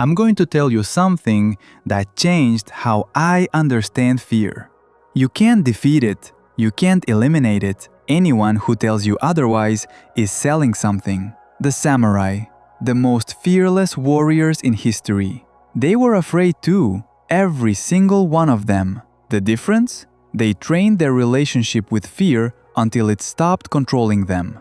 I'm going to tell you something that changed how I understand fear. You can't defeat it. You can't eliminate it. Anyone who tells you otherwise is selling something. The samurai, the most fearless warriors in history. They were afraid too, every single one of them. The difference? They trained their relationship with fear until it stopped controlling them.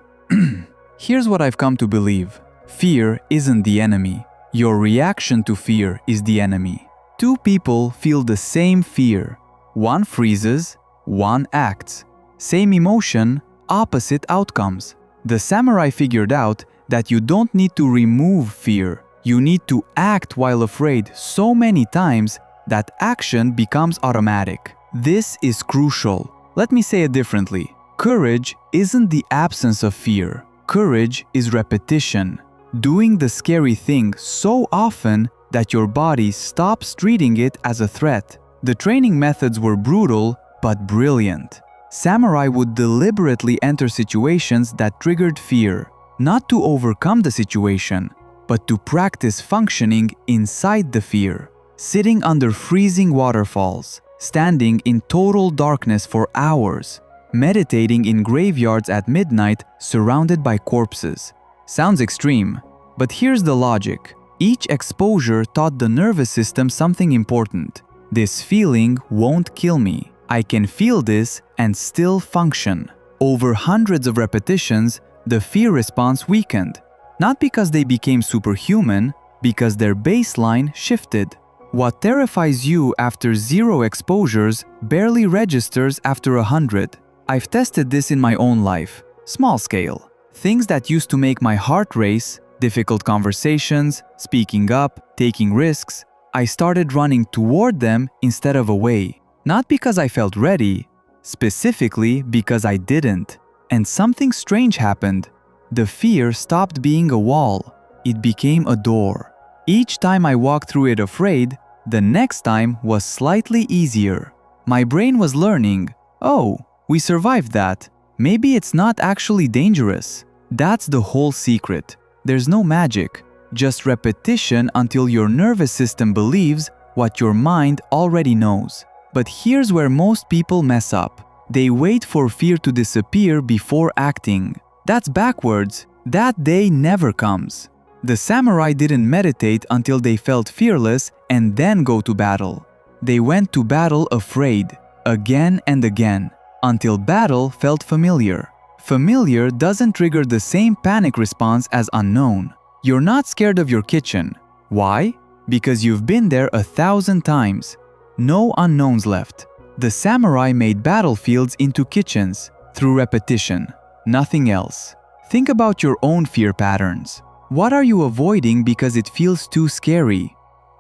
Here's what I've come to believe. Fear isn't the enemy. Your reaction to fear is the enemy. Two people feel the same fear. One freezes, one acts. Same emotion, opposite outcomes. The samurai figured out that you don't need to remove fear. You need to act while afraid so many times that action becomes automatic. This is crucial. Let me say it differently. Courage isn't the absence of fear. Courage is repetition. Doing the scary thing so often that your body stops treating it as a threat. The training methods were brutal but brilliant. Samurai would deliberately enter situations that triggered fear, not to overcome the situation, but to practice functioning inside the fear. Sitting under freezing waterfalls, standing in total darkness for hours, meditating in graveyards at midnight surrounded by corpses. Sounds extreme, but here's the logic. Each exposure taught the nervous system something important. This feeling won't kill me. I can feel this and still function. Over hundreds of repetitions, the fear response weakened. Not because they became superhuman, because their baseline shifted. What terrifies you after 0 exposures barely registers after 100. I've tested this in my own life. Small scale. Things that used to make my heart race, difficult conversations, speaking up, taking risks, I started running toward them instead of away. Not because I felt ready, specifically because I didn't. And something strange happened. The fear stopped being a wall. It became a door. Each time I walked through it afraid, the next time was slightly easier. My brain was learning, oh, we survived that. Maybe it's not actually dangerous. That's the whole secret. There's no magic, just repetition until your nervous system believes what your mind already knows. But here's where most people mess up. They wait for fear to disappear before acting. That's backwards. That day never comes. The samurai didn't meditate until they felt fearless and then go to battle. They went to battle afraid, again and again, until battle felt familiar. Familiar doesn't trigger the same panic response as unknown. You're not scared of your kitchen. Why? Because you've been there 1,000 times. No unknowns left. The samurai made battlefields into kitchens through repetition, nothing else. Think about your own fear patterns. What are you avoiding because it feels too scary?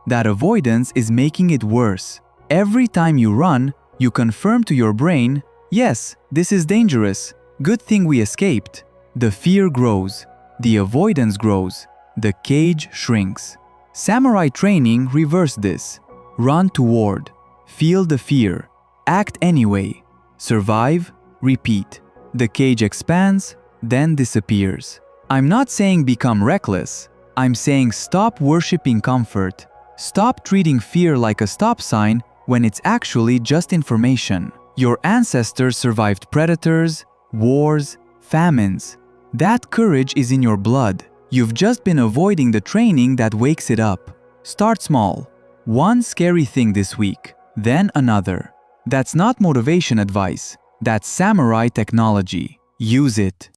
That avoidance is making it worse. Every time you run, you confirm to your brain, yes, this is dangerous. Good thing we escaped. The fear grows. The avoidance grows. The cage shrinks. Samurai training reversed this. Run toward. Feel the fear. Act anyway. Survive. Repeat. The cage expands, then disappears. I'm not saying become reckless. I'm saying stop worshipping comfort. Stop treating fear like a stop sign when it's actually just information. Your ancestors survived predators, wars, famines. That courage is in your blood. You've just been avoiding the training that wakes it up. Start small. One scary thing this week, then another. That's not motivation advice. That's samurai technology. Use it.